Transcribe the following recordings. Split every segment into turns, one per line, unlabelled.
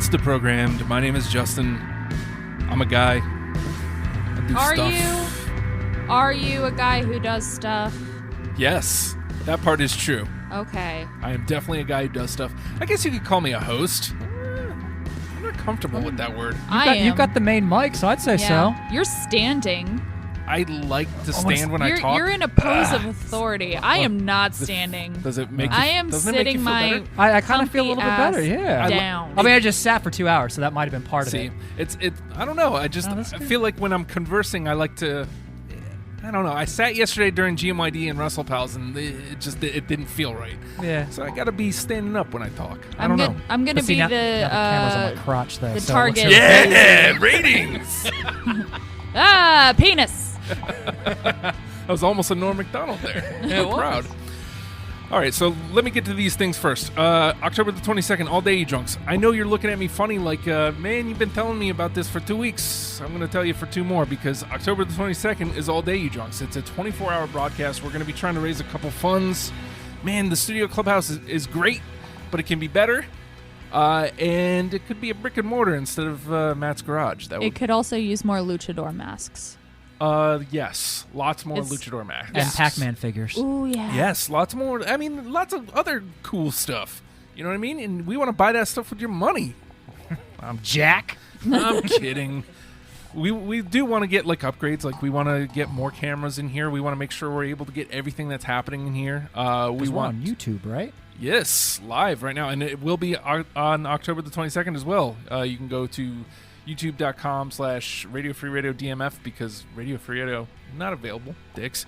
It's Deprogrammed. My name is Justin. I'm a guy. I do stuff.
Are you a guy who does stuff?
Yes, that part is true.
Okay.
I am definitely a guy who does stuff. I guess you could call me a host. I'm not comfortable with that word.
You've got the main mic, so I'd say so.
You're standing.
I like to stand when I talk.
You're in a pose of authority. I am not standing.
Does it make you,
I am
doesn't it make you
sitting
feel
my
better?
I kind of feel a little bit better,
ass
yeah.
down.
I mean, I just sat for 2 hours, so that might have been part of it.
I don't know. I feel like when I'm conversing, I like to. I don't know. I sat yesterday during GMYD and WrestlePals, and it didn't feel right.
Yeah.
So I got to be standing up when I talk. I don't know.
I'm gonna be
now
the
camera's on my crotch, though.
the
so
target.
Yeah, ratings.
Penis.
I was almost a Norm Macdonald there. I'm proud. All right, so let me get to these things first. October the 22nd, All Day E-Drunks. I know you're looking at me funny like, man, you've been telling me about this for 2 weeks. I'm going to tell you for 2 more because October the 22nd is All Day E-Drunks. It's a 24-hour broadcast. We're going to be trying to raise a couple funds. Man, the Studio Clubhouse is great, but it can be better. And it could be a brick and mortar instead of Matt's garage.
It could also use more luchador masks.
Yes, lots more luchador masks.
And Pac-Man figures.
Ooh, yeah.
Yes, lots more. I mean, lots of other cool stuff. You know what I mean? And we want to buy that stuff with your money.
I'm Jack.
I'm kidding. We do want to get like upgrades. Like we want to get more cameras in here. We want to make sure we're able to get everything that's happening in here. We want
on YouTube, right?
Yes, live right now, and it will be on October the 22nd as well. You can go to youtube.com/Radio Free Radio DMF because Radio Free Radio not available, dicks.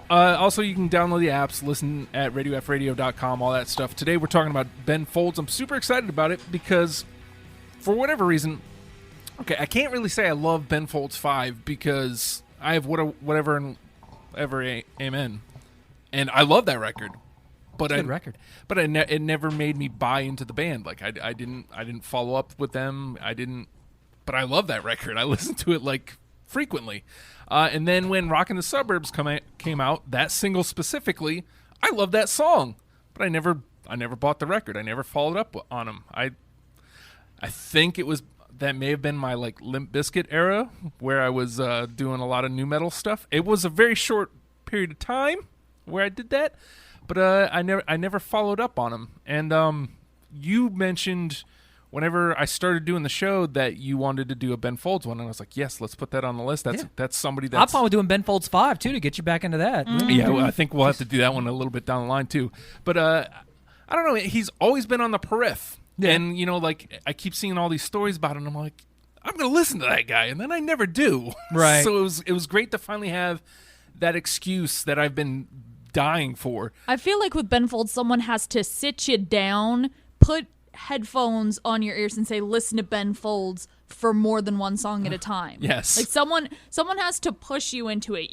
Also, you can download the apps, listen at radiofradio.com, all that stuff. Today we're talking about Ben Folds. I'm super excited about it because for whatever reason, okay, I can't really say I love Ben Folds 5 because I have whatever and ever amen, and I love that record. But
good record.
But it never made me buy into the band. Like I didn't follow up with them. But I love that record. I listen to it like frequently. And then when Rockin' the Suburbs came out, that single specifically, I love that song. But I never bought the record. I never followed up on them. I think that may have been my like Limp Bizkit era where I was doing a lot of nu metal stuff. It was a very short period of time where I did that. But I never followed up on them. And you mentioned whenever I started doing the show that you wanted to do a Ben Folds one, and I was like, yes, let's put that on the list. That's somebody that's...
I'm fine with doing Ben Folds 5, too, to get you back into that.
Mm-hmm.
Yeah, well, I think we'll have to do that one a little bit down the line, too. But I don't know. He's always been on the periph. Yeah. And, you know, like, I keep seeing all these stories about him, and I'm like, I'm going to listen to that guy, and then I never do.
Right.
So it was great to finally have that excuse that I've been dying for.
I feel like with Ben Folds, someone has to sit you down, put headphones on your ears and say, listen to Ben Folds for more than one song at a time.
Yes.
Like someone has to push you into it.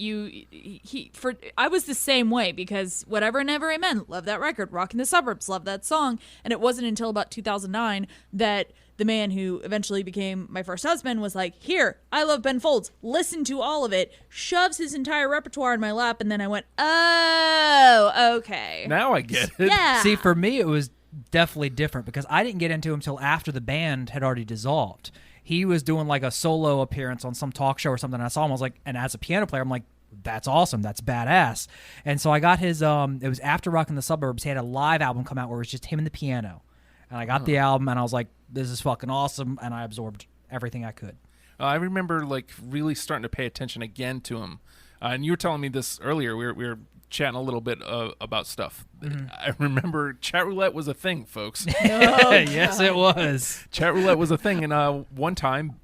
I was the same way because Whatever and Ever Amen, love that record. Rockin' the Suburbs, love that song. And it wasn't until about 2009 that the man who eventually became my first husband was like, here, I love Ben Folds. Listen to all of it. Shoves his entire repertoire in my lap. And then I went, oh, okay.
Now I get it.
Yeah.
See, for me, it was definitely different because I didn't get into him until after the band had already dissolved. He was doing like a solo appearance on some talk show or something. And I saw him. I was like, and as a piano player, I'm like, that's awesome. That's badass. And so I got his, it was after Rockin' the Suburbs. He had a live album come out where it was just him and the piano. And I got the album and I was like, this is fucking awesome. And I absorbed everything I could.
I remember like really starting to pay attention again to him. And you were telling me this earlier. We were chatting a little bit about stuff. Mm-hmm. I remember Chat Roulette was a thing, folks.
Yes, it was.
Chat Roulette was a thing. And one time,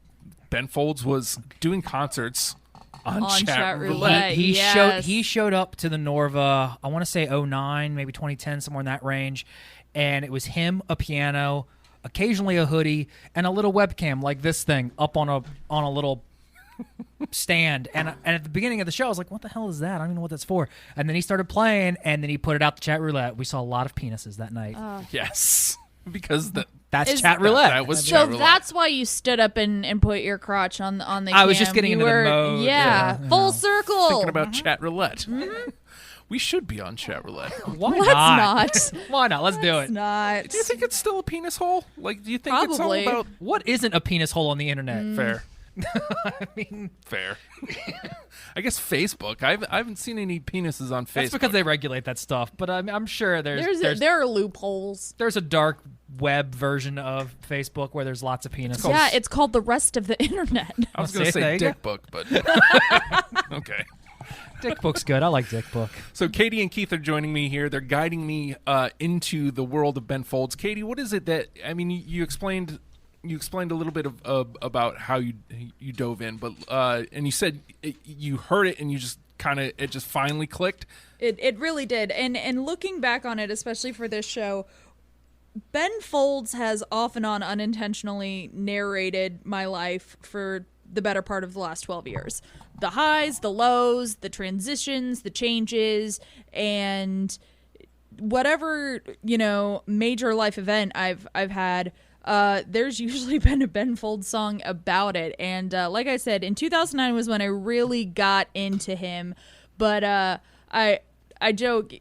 Ben Folds was doing concerts on Chat Roulette.
He showed up to the Norva, I want to say 09, maybe 2010, somewhere in that range. And it was him, a piano, occasionally a hoodie, and a little webcam like this thing up on a little stand. And at the beginning of the show, I was like, what the hell is that? I don't even know what that's for. And then he started playing, and then he put it out to Chat Roulette. We saw a lot of penises that night.
Yes. Because
that's Chat Roulette.
That was
so
Chat Roulette.
that's why you stood up and put your crotch on the
I was
cam.
just getting into the mode.
Yeah, full circle.
Thinking about Chat Roulette.
Mm-hmm.
We should be on Chat Roulette.
Why
Let's
not?
not.
Why not? Let's do it.
Not.
Do you think it's still a penis hole? Like, do you think it's all
Probably.
about
What isn't a penis hole on the internet?
fair?
I mean,
Fair. I guess Facebook. I haven't seen any penises on Facebook.
that's because they regulate that stuff. But I'm sure
There are loopholes.
there's a dark web version of Facebook where there's lots of penises.
Yeah, it's called the rest of the internet.
I was going to
See, there
say
you go.
Dick Book, but okay.
Dick Book's good. I like Dick Book.
So Katie and Keith are joining me here. They're guiding me into the world of Ben Folds. Katie, what is it that you explained? You explained a little bit of about how you dove in, but and you said you heard it and you just it just finally clicked.
It really did. And looking back on it, especially for this show, Ben Folds has off and on unintentionally narrated my life for the better part of the last 12 years. The highs, the lows, the transitions, the changes, and whatever, major life event I've had, there's usually been a Ben Folds song about it. And like I said, in 2009 was when I really got into him. But I joke,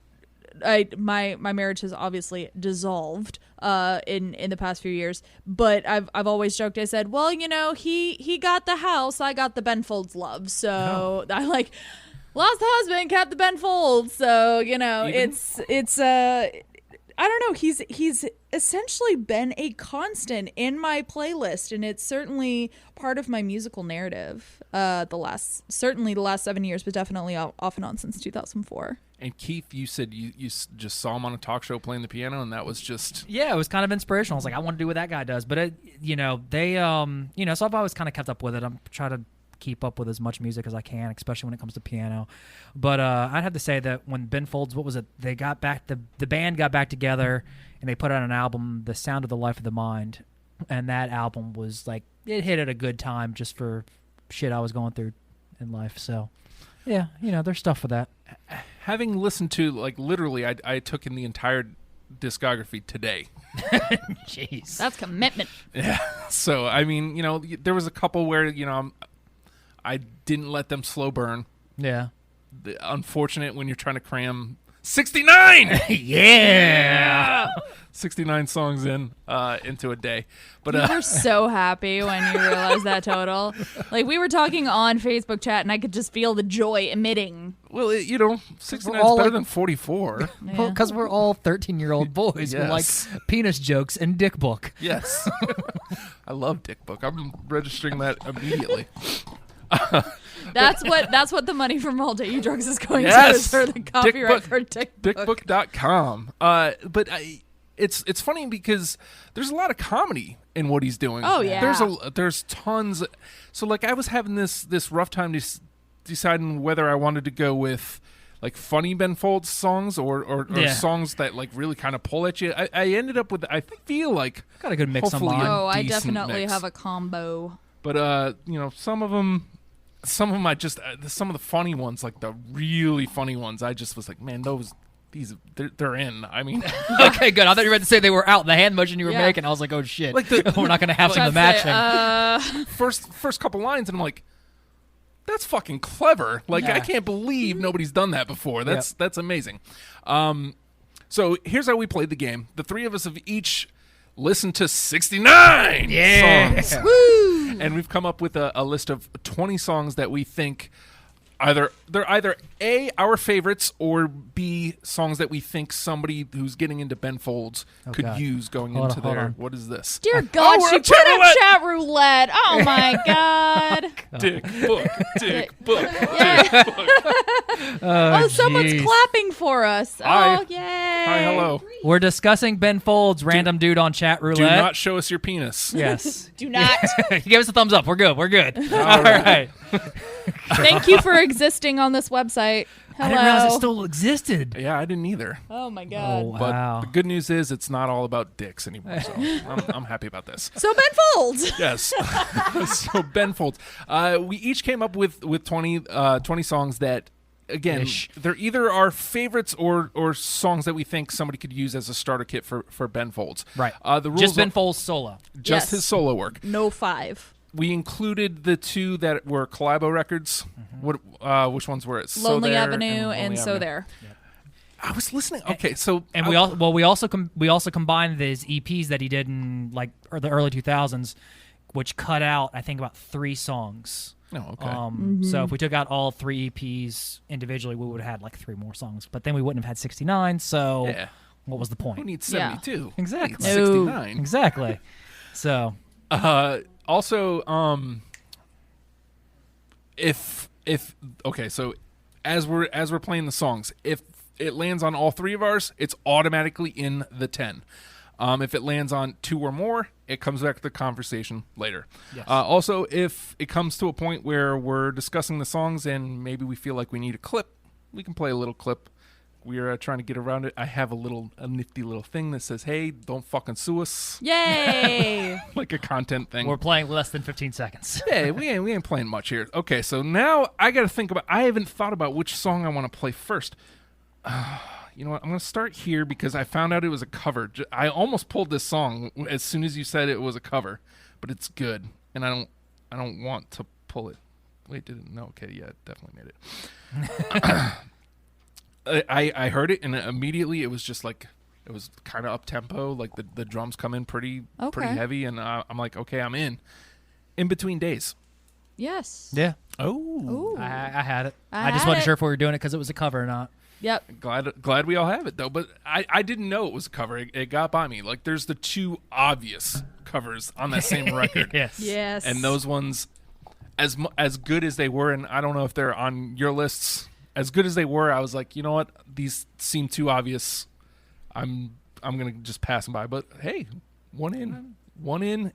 my marriage has obviously dissolved in the past few years. But I've always joked. I said, well, he got the house, I got the Ben Folds love. So I lost the husband, kept the Ben Folds. So it's I don't know. He's essentially been a constant in my playlist, and it's certainly part of my musical narrative. The last 7 years, but definitely off and on since 2004.
And Keith, you said you just saw him on a talk show playing the piano, and that was just
Yeah, it was kind of inspirational. I was like, I want to do what that guy does. But so I've always kind of kept up with it. I'm trying to keep up with as much music as I can, especially when it comes to piano. But I'd have to say that when Ben Folds, what was it? They got back, the band got back together, and they put out an album, The Sound of the Life of the Mind. And that album was like, it hit at a good time just for shit I was going through in life. So, yeah, there's stuff for that.
having listened to literally, I took in the entire discography today.
Jeez.
That's commitment.
Yeah. So there was a couple where I didn't let them slow burn.
Yeah.
Unfortunate when you're trying to cram 69.
Yeah.
69 songs into a day. But
You were so happy when you realized that total. We were talking on Facebook chat, and I could just feel the joy emitting.
well, 69
all
is better
like-
than 44.
Yeah.
Because we're all 13-year-old boys who like
Yes.
penis jokes and Dick Book.
Yes. I love Dick Book. I'm registering that immediately.
That's what the money from All Day You Drugs is going to,
Yes.
is for the copyright for Dick Book.
Dickbook.com. But it's funny because there's a lot of comedy in what he's doing.
Oh, yeah.
There's tons. So I was having this rough time deciding whether I wanted to go with funny Ben Folds songs or
Yeah.
songs that really kind of pull at you. I ended up with, I feel like,
Got a good mix on
hopefully
mine.
Oh, I
decent
definitely
mix.
have a combo.
But some of them I just some of the funny ones, the really funny ones, I just was like, man, they're in. I mean,
Okay, good. I thought you were about to say they were out. The hand motion you were
Yeah.
making, I was like, oh shit.
the-
we're not going to have some of the
That's
matching.
it.
first couple lines, and I'm like, that's fucking clever.
Yeah.
I can't believe nobody's done that before. That's amazing. So here's how we played the game. The three of us have each listened to 69 songs.
Woo!
And we've come up with a list of 20 songs that we think they're either A, our favorites, or B, songs that we think somebody who's getting into Ben Folds could
God.
use going
Hold
into
on, hold
their
on.
what is this?
Dear God,
we're
she
on
put
chat
up
roulette.
chat roulette. Oh my God.
Dick book, dick book.
Yeah. Oh, someone's
jeez.
clapping for us.
Hi.
Oh, yay.
Hi, hello.
We're discussing Ben Folds, random dude on chat roulette.
Do not show us your penis.
Yes.
Do not.
He gave us a thumbs up. We're good. We're good. All right.
Thank you for existing on this website. Hello.
I didn't realize it still existed.
Yeah, I didn't either.
Oh my God.
Oh,
But
wow.
the good news is it's not all about dicks anymore. So I'm happy about this.
So Ben Folds.
Yes. So Ben Folds. We each came up with 20 songs that, again,
Ish.
they're either our favorites or songs that we think somebody could use as a starter kit for Ben Folds.
Right.
The rules
Just Ben
are
Folds solo.
just
Yes.
his solo work.
No 5.
We included the two that were Collabo records.
Mm-hmm.
Which ones were it? So
Lonely
There
Avenue
Lonely
and So
Avenue.
There.
I was listening. Okay, so
And we also combined these EPs that he did in like the early 2000s, which cut out I think about 3 songs.
Oh, okay.
So if we took out all 3 EPs individually, we would have had like 3 more songs. But then we wouldn't have had 69. So
Yeah.
what was the
Who
point?
needs
Yeah.
72?
Exactly.
Who needs 69.
Exactly. So
Also, if okay, so as we're playing the songs, if it lands on all 3 of ours, it's automatically in the 10. If it lands on 2 or more, it comes back to the conversation later.
Yes.
Also, if it comes to a point where we're discussing the songs and maybe we feel like we need a clip, we can play a little clip. We're trying to get around it. I have a nifty little thing that says, "Hey, don't fucking sue us,"
Yay!
like a content thing.
we're playing less than 15 seconds.
Yeah, we ain't playing much here. Okay, so now I got to think about. I haven't thought about which song I want to play first. You know what? I'm going to start here because I found out it was a cover. I almost pulled this song as soon as you said it was a cover, but it's good, and I don't want to pull it. Wait, did it? No. Okay, yeah, it definitely made it. I heard it, and immediately it was just like it was kind of up tempo. Like the drums come in pretty heavy, and I'm like, okay, I'm in. In Between Days.
Yes.
Yeah.
Oh.
I had it.
I
I just
had
wasn't
it.
sure if we were doing it because it was a cover or not.
Yep.
Glad we all have it though, but I didn't know it was a cover. It got by me. Like there's the 2 obvious covers on that same record.
Yes.
Yes.
And those ones, as good as they were, and I don't know if they're on your lists. As good as they were, I was like, you know what? These seem too obvious. I'm gonna just pass them by. But hey, one in,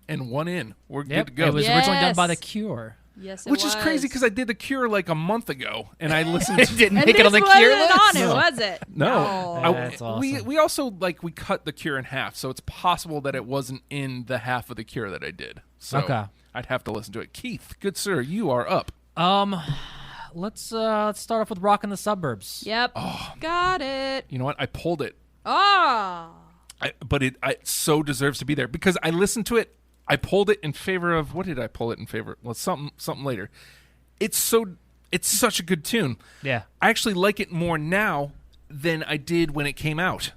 and one in. We're good to go.
It was originally done by The
Yes.
Cure.
Yes, it
Which
was.
is crazy because I did The Cure like a month ago, and I listened to
Didn't
And
make it on the
this
Cure
wasn't
list.
on it, was it?
No,
That's awesome.
we also we cut The Cure in half, so it's possible that it wasn't in the half of The Cure that I did. So
Okay.
I'd have to listen to it. Keith, good sir, you are up.
Let's start off with Rockin' the Suburbs.
Yep. Got it.
You know what? I pulled it,
Ah.
but it so deserves to be there because I listened to it. I pulled it in favor of what did I pull it in favor? Well, something later. It's such a good tune.
Yeah.
I actually like it more now than I did when it came out.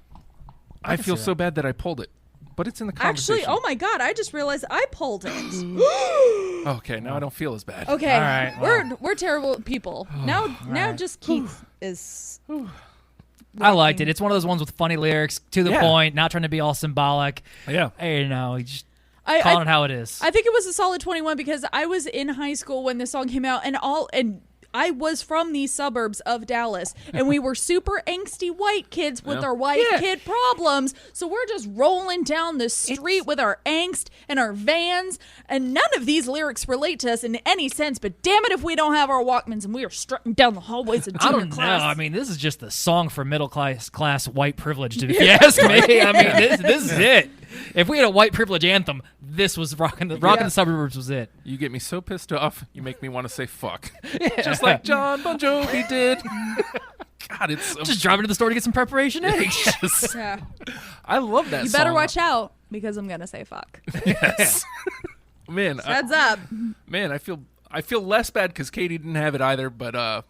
I feel
see
so bad that I pulled it, but it's in the conversation.
Actually, oh my god, I just realized I pulled it.
Okay, now I don't feel as bad.
Okay.
All right,
We're terrible people. Now
right.
just Keith is
I liked it. It's one of those ones with funny lyrics, to the
Yeah.
point, not trying to be all symbolic.
Yeah.
Hey, you know, you just
I
calling it how it is.
I think it was a solid 21 because I was in high school when this song came out and I was from these suburbs of Dallas, and we were super angsty white kids with
Yeah.
our white
Yeah.
kid problems. So we're just rolling down the street with our angst and our vans, and none of these lyrics relate to us in any sense. But damn it, if we don't have our Walkmans and we are strutting down the hallways of
I
junior
don't know.
class.
I mean, this is just the song for middle class white privilege, if you ask me. I mean, this is it. If we had a white privilege anthem, this was Rockin' the Suburbs was it.
You get me so pissed off, you make me want to say fuck. Just like John Bon Jovi did. God, it's so
Just driving to the store to get some preparation eggs.
Yes.
Yeah.
I love that
You
song.
better watch out because I'm gonna say fuck.
Yes. Man,
Heads up.
I feel less bad because Katie didn't have it either, but
right.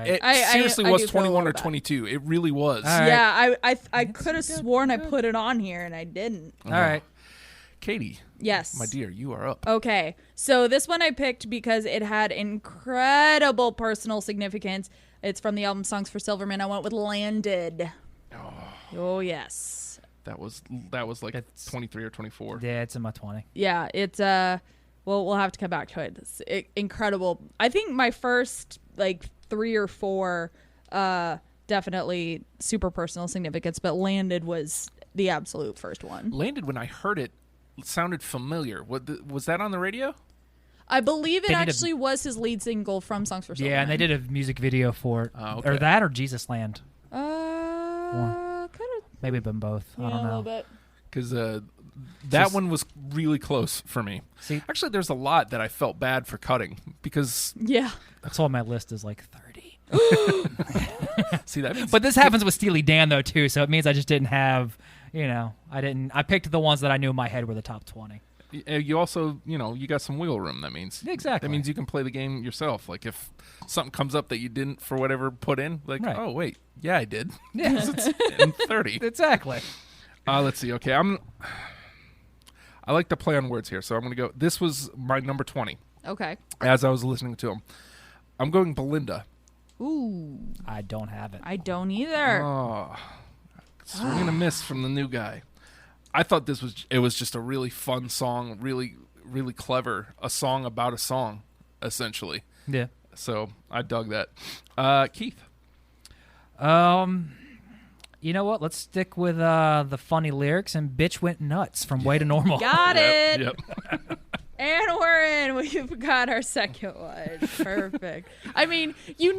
it
I
seriously
do
was
feel a
21 or
little bad.
22. It really was.
All right.
Yeah, I could have sworn I put it on here and I didn't.
All right.
Katie,
Yes.
my dear, you are up.
Okay, so this one I picked because it had incredible personal significance. It's from the album Songs for Silverman. I went with Landed. Oh yes.
That was like
It's-
23 or 24.
Yeah, it's in my 20.
Yeah, it's well, we'll have to come back to it. It's incredible. I think my first like 3 or 4 definitely super personal significance, but Landed was the absolute first one.
Landed, when I heard it, sounded familiar. Was that on the radio?
I believe it
They did a-
actually was his lead single from Songs for Silverman.
Yeah, and they did a music video for it.
Oh, okay.
Or that or Jesus Land.
Kind of.
Maybe been both. I
A
don't
little
know.
bit.
Because that
Just-
one was really close for me.
See,
Actually, there's a lot that I felt bad for cutting because
Yeah.
that's all on my list is like 30.
see that means
But this happens with Steely Dan though too, so it means I just didn't have, I picked the ones that I knew in my head were the top 20.
you also, you got some wiggle room. That means
Exactly.
That means you can play the game yourself. Like if something comes up that you didn't for whatever put in, like,
Right.
oh wait, yeah, I did.
Yeah.
'Cause it's in 30.
Exactly.
Let's see. Okay, I like to play on words here, so I'm gonna go. This was my number 20
Okay.
as I was listening to him. I'm going Belinda.
Ooh,
I don't have it.
I don't either.
Oh, swing and a miss from the new guy. I thought it was just a really fun song, really, really clever. A song about a song, essentially.
Yeah.
So I dug that. Keith.
You know what? Let's stick with the funny lyrics and "Bitch Went Nuts" from Way to Normal.
Got it.
Yep.
And we're in. We've got our second one. Perfect. I mean, you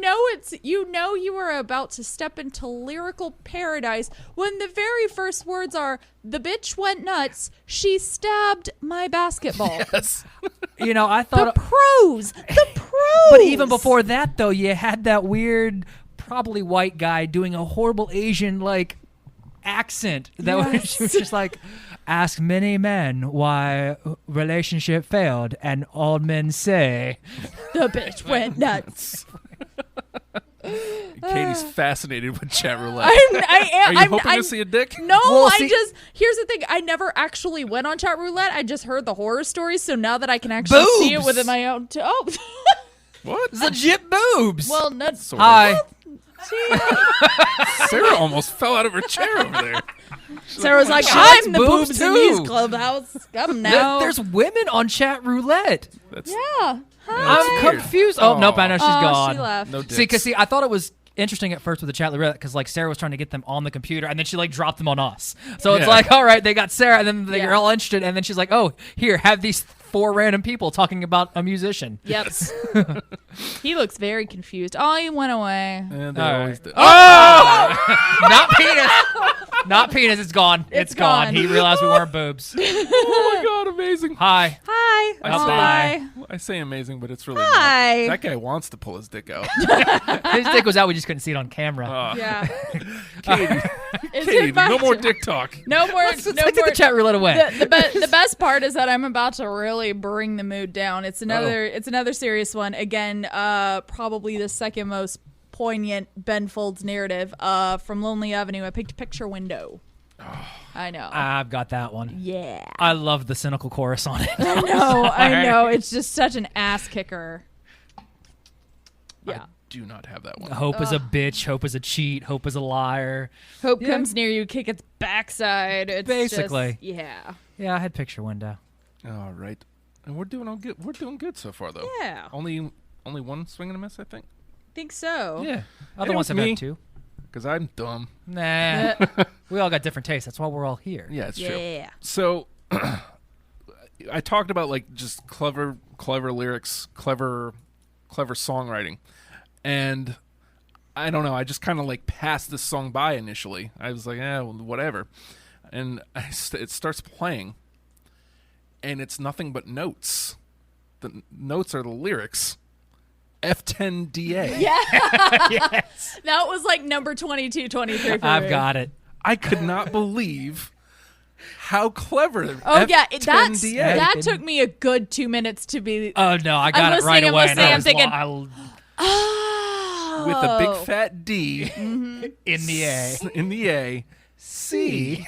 were about to step into lyrical paradise when the very first words are, "The bitch went nuts. She stabbed my basketball."
Yes.
I
The
thought.
pros. The pros.
But even before that, though, you had that weird, probably white guy doing a horrible Asian accent that
Yes.
was just like, "Ask many men why relationship failed, and all men say."
the bitch went nuts.
Katie's fascinated with chat roulette.
I am.
Are you hoping to see a dick?
No,
Well,
I
see-
just. Here's the thing. I never actually went on chat roulette. I just heard the horror stories. So now that I can actually see it
Boobs!
with my own. Oh.
What?
Legit boobs.
Well, nuts.
Sort of.
Hi.
Sarah almost fell out of her chair over there.
Sarah's like,
She likes
I'm the
boobs
boobs in these
too."
clubhouse. Come now.
There's women on chat roulette.
That's
yeah.
I'm
That's weird.
confused. Oh, nope, I know she's
Oh,
gone.
she left.
no dicks.
See, because I thought it was interesting at first with the chat roulette because Sarah was trying to get them on the computer and then she dropped them on us. So it's
Yeah.
all right, they got Sarah and then they're
Yeah.
all interested and then she's like, oh, here, have these 4 random people talking about a musician.
Yep. He looks very confused. Oh, he went away.
And they
All
always
right.
did.
Not penis. Not penis. It's gone. It's gone.
gone.
He realized we weren't boobs.
Oh my god, amazing.
Hi.
Hi.
I
Oh,
say-
bye.
I say amazing, but it's really
Hi.
not. That guy wants to pull his dick out.
His dick was out. We just couldn't see it on camera.
Yeah.
Katie,
Is
Katie,
it back
no more
to-
dick talk.
No more.
Let's
no
take
more.
the chat roulette away.
The best part is that I'm about to really bring the mood down. It's another serious one. Again, probably the second most poignant Ben Folds narrative. From Lonely Avenue, I picked Picture Window. I know.
I've got that one.
Yeah.
I love the cynical chorus on it.
I know. It's just such an ass kicker. Yeah.
I do not have that one.
Hope is a bitch. Hope is a cheat. Hope is a liar.
Hope
Yeah.
comes near you, kick its backside. It's
Basically.
just, yeah.
Yeah, I had picture window.
All right, and we're doing all good. We're doing good so far, though.
Yeah.
Only one swing and a miss, I think,
Think so.
Yeah. Other
it
ones
was
have
me.
had 2.
because I'm dumb.
Nah. We all got different tastes. That's why we're all here.
Yeah, it's true.
Yeah.
So I talked about just clever lyrics, clever songwriting, and I don't know. I just kind of passed this song by initially. I was like, well, whatever, and it starts playing, and it's nothing but notes. The notes are the lyrics. F10DA.
Yeah.
Yes.
That was number 22, 23 for
I've
me.
got it.
I could not believe how clever.
Oh, yeah.
F10DA.
That took me a good 2 minutes to be.
Oh, no. I got it right
listening, I'm
away.
listening,
and I
I'm
was
thinking,
I
with a big fat D
in the A.
in the A, C.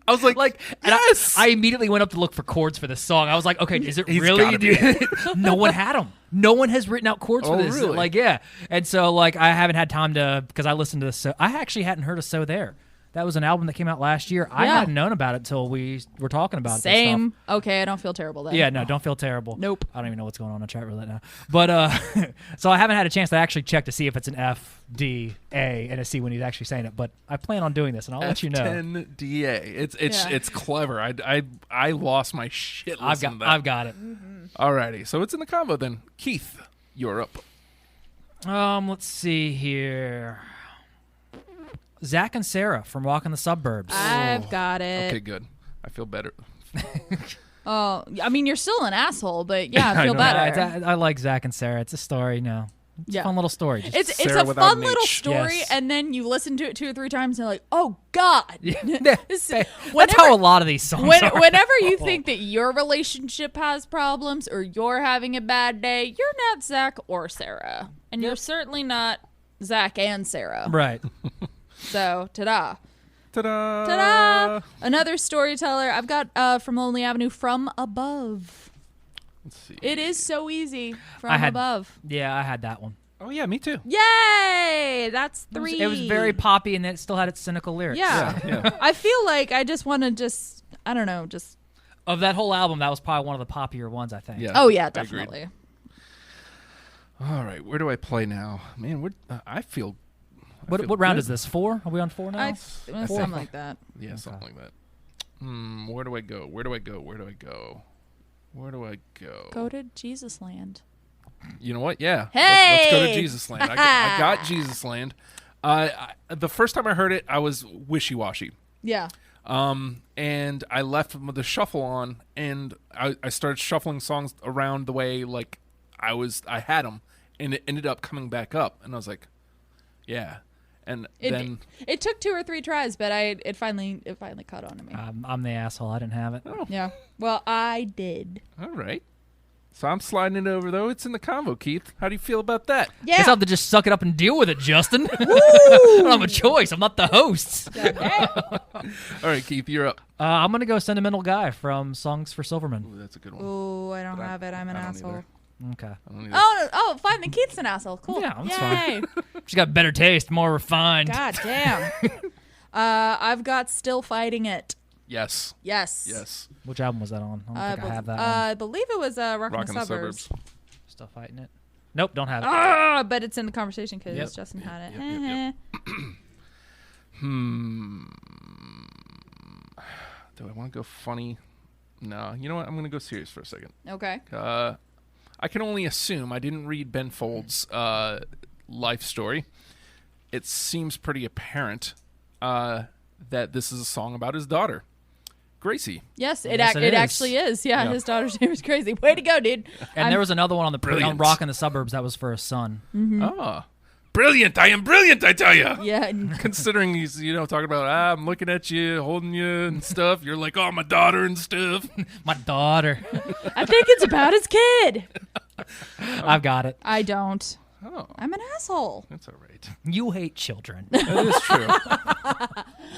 I was like,
And
yes.
I immediately went up to look for chords for this song. I was like, okay, is it
He's
really?
gotta be.
No one had them. No one has written out chords for
Oh,
this.
really?
Yeah. And so, I haven't had time to, because I listened to this. So I actually hadn't heard of So There. That was an album that came out last year. I
Yeah.
hadn't known about it until we were talking about it.
Same. Okay, I don't feel terrible then.
Yeah, no, don't feel terrible.
Nope.
I don't even know what's going on in chat roulette now. But so I haven't had a chance to actually check to see if it's an F, D, A, and a C when he's actually saying it. But I plan on doing this, and I'll let you know.
F10DA.
Yeah.
It's clever. I lost my shit.
I've
listening
got
to that.
it.
Alrighty, so it's in the combo then. Keith, you're up.
Let's see here. Zach and Sarah from Walking the Suburbs.
I've got it.
Okay, good. I feel better.
Oh, I mean, you're still an asshole, but yeah, I
I
feel
know.
better.
I like Zach and Sarah. It's a story. No, It's a fun little story. Just
It's
Sarah
a
without
fun
an
little
H.
story,
Yes.
and then you listen to it 2 or 3 times, and you're like, "Oh God!" This-
That's
whenever-
how a lot of these songs are.
Whenever you think that your relationship has problems or you're having a bad day, you're not Zach or Sarah, and you're certainly not Zach and Sarah.
Right.
So, ta-da.
Ta-da!
Ta-da! Another storyteller. I've got from Lonely Avenue, From Above.
Let's see.
It is so easy. From
I had-
Above.
Yeah, I had that one.
Oh yeah, me too.
Yay! That's
It was-
3.
It was very poppy, and it still had its cynical lyrics.
Yeah.
Yeah.
I feel like I just want to I don't know, just.
Of that whole album, that was probably one of the poppier ones, I think.
Yeah.
Oh, yeah,
I agreed.
definitely.
All right, where do I play now? Man, I feel. I
What
feel
round
good.
is this? 4? Are we on 4 now?
Something like that.
Yeah, something like that. Where do I go? Where do I go? Where do I go? Where do I go?
Go to Jesus Land.
You know what? Yeah. Let's go to
Hey!
Jesus Land. I got Jesus Land. The first time I heard it, I was wishy-washy.
Yeah.
And I left the shuffle on, and I started shuffling songs around the way like I had them, and it ended up coming back up, and I was like, yeah. And then
It took 2 or 3 tries, but it finally caught on to me.
I'm the asshole. I didn't have it.
Yeah. Well, I did.
all right. So I'm sliding it over though. It's in the convo, Keith. How do you feel about that?
Yeah.
Guess I'll have to just suck it up and deal with it, Justin. I don't have a choice. I'm not the host.
All right, Keith, you're up.
I'm going to go Sentimental Guy from Songs for Silverman.
Ooh, that's a good one.
Oh, I don't
But
have it. I'm an
I don't
asshole.
either.
Okay.
I don't either.
Oh, fine. Then Keith's an asshole. Cool.
Yeah, that's
Yay.
She's got better taste, more refined.
God damn. I've got Still Fighting It.
Yes.
Yes.
Yes.
Which album was that on? I don't think I have that one.
I believe it was Rock in
Rockin'
the Suburbs.
Still fighting it. Nope, don't have it.
Ah, but it's in the conversation because
Yep.
Justin had it.
Yep. Do I want to go funny? No. You know what? I'm going to go serious for a second.
Okay.
I can only assume. I didn't read Ben Folds' life story. It seems pretty apparent that this is a song about his daughter, Gracie.
Yes,
Yes, it
it
is.
actually is. Yeah,
Yeah.
his daughter's name is Crazy. Way to go, dude.
And there was another one on the on
Brilliant.
Rock in the Suburbs that was for his son.
Ah, brilliant! I am brilliant, I tell you.
Yeah. and-
Considering he's, talking about, I'm looking at you, holding you and stuff. You're like, oh, my daughter and stuff.
My daughter.
I think it's about his kid.
I've got it.
I don't.
Oh,
I'm an asshole.
that's all right.
You hate children.
That is true.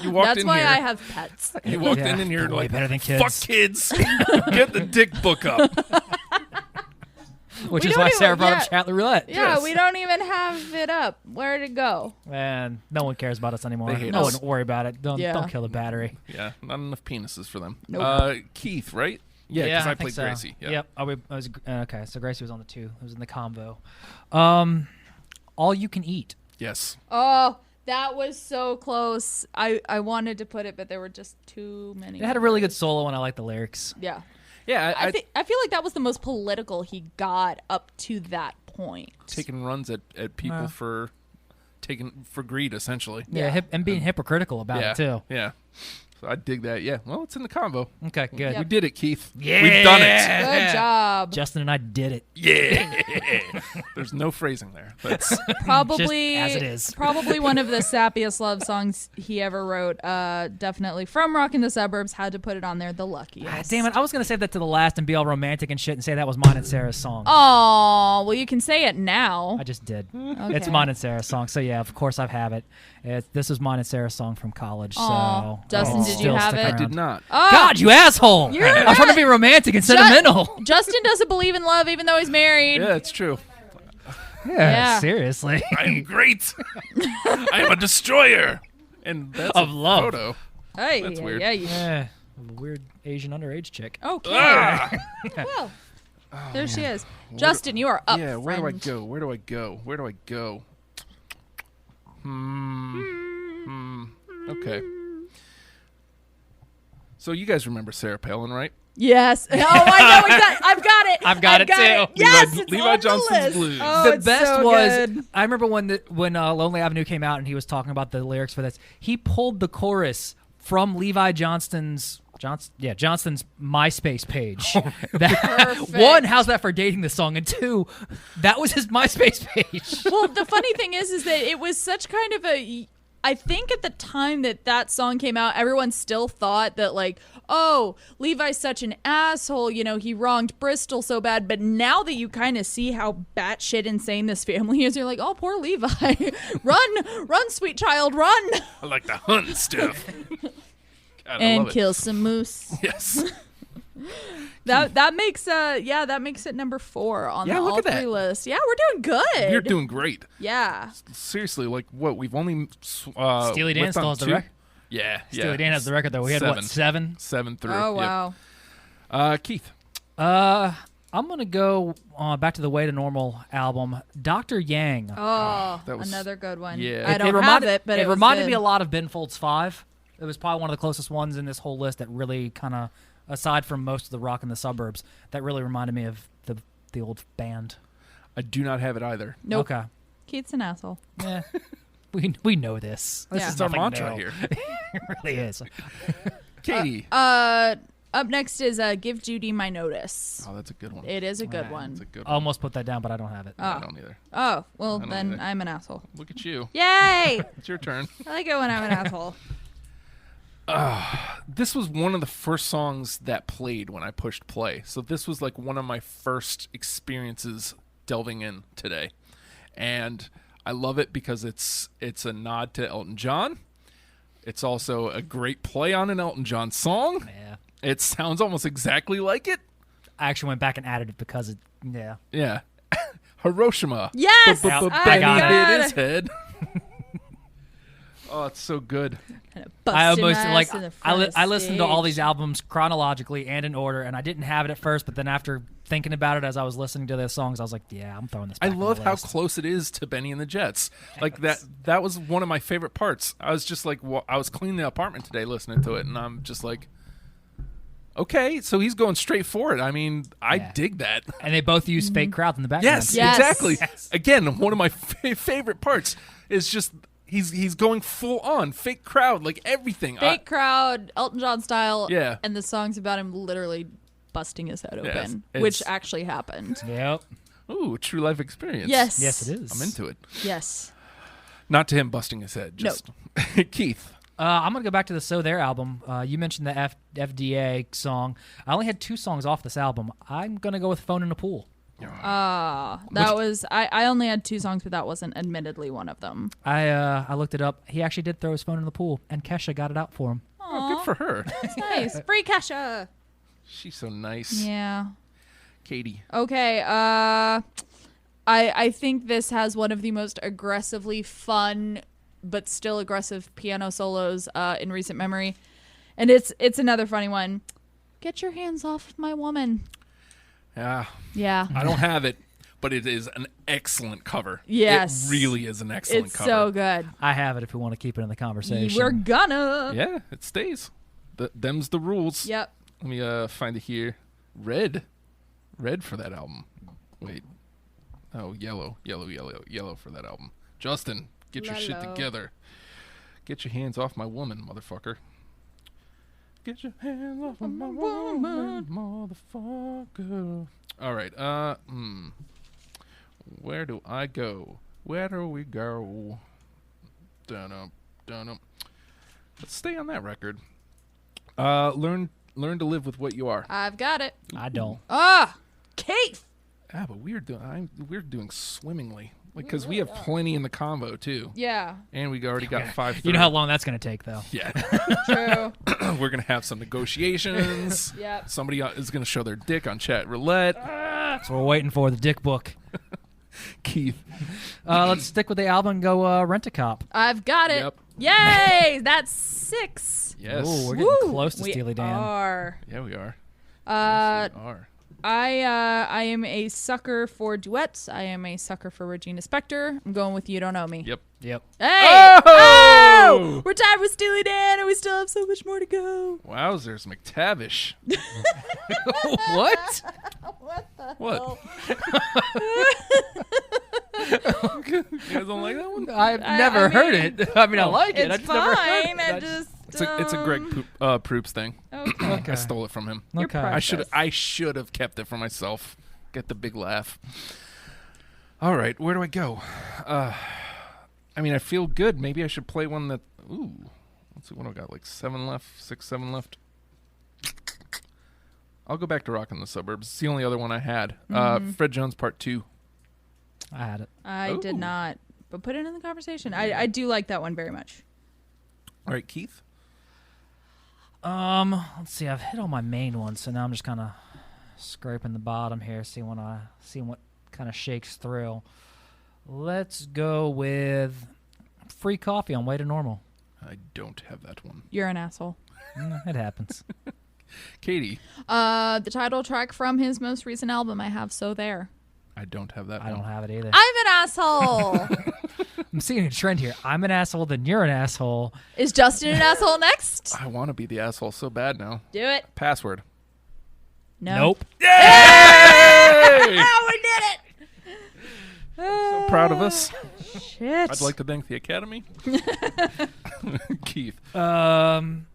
You walked
That's
in
why
here.
I have pets.
You walked
Yeah,
in here
way
like,
better than
fuck
kids.
kids. Get the dick book up.
Which
We
is
don't
why
even-
Sarah brought
yeah.
up Chatler Roulette.
Yeah,
Yes.
we don't even have it up. Where'd it go?
And no one cares about us anymore.
They hate
No
us.
one worry about it. Don't
Yeah.
kill the battery.
Yeah, not enough penises for them.
Nope.
Keith, right? Yeah, because I
think
played
so.
Gracie. Yeah.
Yep. Okay, so Gracie was on the 2. It was in the combo. All You Can Eat.
Yes.
Oh, that was so close. I wanted to put it, but there were just too many.
It had a really good solo, and I like the lyrics.
Yeah.
Yeah,
I feel like that was the most political he got up to that point.
taking runs at people
Well.
for greed, essentially.
Yeah, and being hypocritical about
yeah.
it too.
Yeah. So I dig that. Yeah. Well, it's in the combo.
Okay, good.
We did it, Keith.
Yeah.
We've done it.
Good job.
Justin and I did it.
Yeah. There's no phrasing there. That's
Probably
Just as it is.
Probably one of the sappiest love songs he ever wrote. Definitely from Rock in the Suburbs. Had to put it on there. The Luckiest.
Ah, damn it! I was gonna save that to the last and be all romantic and shit and say that was mine and Sarah's song.
Oh, well, you can say it now.
I just did.
Okay.
It's mine and Sarah's song. So yeah, of course I have it. This was mine and Sarah's song from college.
Aw.
So
Justin,
I'll
did you
still
have
stick
it?
I
around.
did not.
Oh,
God, you asshole!
You're
I'm trying to be romantic and sentimental.
Justin doesn't believe in love, even though he's married.
Yeah, it's true.
Yeah.
Seriously.
I am great. I am a destroyer. And that's
Of
a
love.
photo.
Hey,
That's weird.
Yeah.
Yeah, a weird Asian underage chick.
Okay.
Ah!
Well, there she is. Justin, you are up.
Yeah, where do I
friend.
go? Where do I go? Where do I go? Okay. So you guys remember Sarah Palin, right?
Yes. Oh, I know exactly. I've got it.
I've got it too.
Yes,
Levi-
it's
Levi
on the
Johnson's
list.
Blues.
Oh,
The
it's
best
so
was
good.
I remember when Lonely Avenue came out and he was talking about the lyrics for this. He pulled the chorus from Levi Johnston's Johnston's MySpace page.
Perfect.
One, how's that for dating the song? And two, that was his MySpace page.
Well, the funny thing is that it was such kind of a. I think at the time that song came out, everyone still thought that like, oh, Levi's such an asshole. You know, he wronged Bristol so bad. But now that you kind of see how batshit insane this family is, you're like, oh, poor Levi. run, sweet child, run.
I like the hunt stuff. God, I
And
love it.
kill some moose.
Yes.
That makes it number 4 on
Yeah,
the
look
all
at that.
three list. Yeah, we're doing good.
You're doing great.
Yeah.
Seriously, like what? We've only
Steely Dan
whipped
still
on
has the
2?
record.
Yeah,
Steely Dan has the record though. We had what, 7?
7 through.
Oh
yep.
wow.
Keith.
I'm gonna go back to the Way to Normal album, Dr. Yang.
Oh,
that was-
another good one.
yeah.
I don't have it, but it was
reminded
good.
me a lot of Ben Folds 5. It was probably one of the closest ones in this whole list that really kind of, aside from most of the Rock in the Suburbs, that really reminded me of the old band.
I do not have it either.
Nope.
Okay.
Keith's an asshole.
Yeah. we know this. This
Yeah.
is
It's our
nothing
mantra
new.
here.
It really is.
Katie.
Up next is Give Judy My Notice.
Oh, that's a good one.
It is a good
Right.
one.
That's a good
I
one.
almost put that down, but I don't have it.
I don't either.
Oh, well,
don't
then
either.
I'm an asshole.
Look at you.
Yay!
It's your turn.
I like it when I'm an asshole.
This was one of the first songs that played when I pushed play. So this was like one of my first experiences delving in today. And I love it because it's a nod to Elton John. It's also a great play on an Elton John song.
Yeah.
It sounds almost exactly like it.
I actually went back and added it because it,
Yeah. Hiroshima.
Yes!
Yep, I
Benny
got
it.
hit his head. Oh, it's so good.
Kinda
I
busting
almost
ass
like
in the front of
I listened to all
stage.
these albums chronologically and in order, and I didn't have it at first, but then after thinking about it as I was listening to their songs, I was like, yeah, I'm throwing this
I
back on the
love how
list.
close it is to Benny and the Jets. Like that was one of my favorite parts. I was just like, I was cleaning the apartment today listening to it, and I'm just like, okay, so he's going straight for it. I mean, I
Yeah.
dig that.
And they both use fake crowds in the background.
Yes,
Yes.
exactly. Again, one of my favorite parts is just he's going full on fake crowd, like everything.
Fake crowd, Elton John style.
Yeah.
And the song's about him literally busting his head
Yes,
open,
it's-
which actually happened.
Yep.
Ooh, true life experience.
Yes.
Yes, it is.
I'm into it.
Yes.
Not to him busting his head. Just Keith.
I'm gonna go back to the So There album. You mentioned the FDA song. I only had 2 songs off this album. I'm gonna go with Phone in a Pool.
That was I only had 2 songs, but that wasn't admittedly one of them.
I looked it up. He actually did throw his phone in the pool, and Kesha got it out for him.
Oh, good for her.
It's nice. Free Kesha.
She's so nice.
Yeah.
Katie.
Okay. I think this has one of the most aggressively fun but still aggressive piano solos in recent memory, and it's another funny one. Get your hands off my woman.
Yeah.
Yeah.
I don't have it, but it is an excellent cover.
Yes.
It really is an excellent
It's
cover.
so good.
I have it if we want to keep it in the conversation.
We're gonna.
Yeah, it stays. Them's the rules.
Yep.
Let me find it here. Red for that album. Wait. Oh, yellow for that album. Justin, get your shit
Lalo.
together. Get your hands off my woman, motherfucker. Get your hands off of my woman, motherfucker. All right. Where do I go? Where do we go? Dun-dum. Let's stay on that record. Learn to live with what you are.
I've got it.
I don't.
Keith.
Ah, but we're doing swimmingly, like because we have plenty in the convo too,
Yeah.
and we already got 5.
You know how long that's gonna take, though.
Yeah,
True.
we're gonna have some negotiations.
Yep.
Somebody is gonna show their dick on chat roulette.
So we're waiting for the Dick Book.
Keith,
Let's stick with the album and go Rent a Cop.
I've got it.
Yep.
Yay! That's 6.
yes,
Ooh, we're getting
Woo!
close to
We
Steely Dan.
are.
yeah, we are.
Uh,
Yes, we are.
I am a sucker for duets. I am a sucker for Regina Spektor. I'm going with You Don't Know Me.
Yep.
Yep.
Hey!
Oh!
We're tied with Steely Dan, and we still have so much more to go.
Wowzers, McTavish.
What?
What? You guys don't like that one?
I've never
I
heard
mean,
it. I mean, I like it. I
It's
just never heard
fine.
it.
I just
It's it's a Greg Proops thing.
Okay.
I stole it from him.
You're
Okay.
precious.
I should have kept it for myself. Get the big laugh. All right, where do I go? I mean, I feel good. Maybe I should play one that. Ooh, let's see. What do I got? Like 7 left, 6, 7 left. I'll go back to Rockin' the Suburbs. It's the only other one I had. Fred Jones Part 2.
I had it.
I did
Ooh.
not, but put it in the conversation. I do like that one very much.
All right, Keith.
Let's see. I've hit all my main ones, so now I'm just kind of scraping the bottom here, seeing what kind of shakes through. Let's go with Free Coffee on Way to Normal.
I don't have that one.
You're an asshole.
It happens.
Katie.
The title track from his most recent album, I have So There.
I don't have that
I
one.
don't have it either.
I'm an asshole.
I'm seeing a trend here. I'm an asshole, then you're an asshole.
Is Justin an asshole next?
I want to be the asshole so bad now.
Do it.
Password.
No.
Nope.
Yay!
Oh, we did it.
So proud of us.
Shit.
I'd like to thank the Academy. Keith.
Um,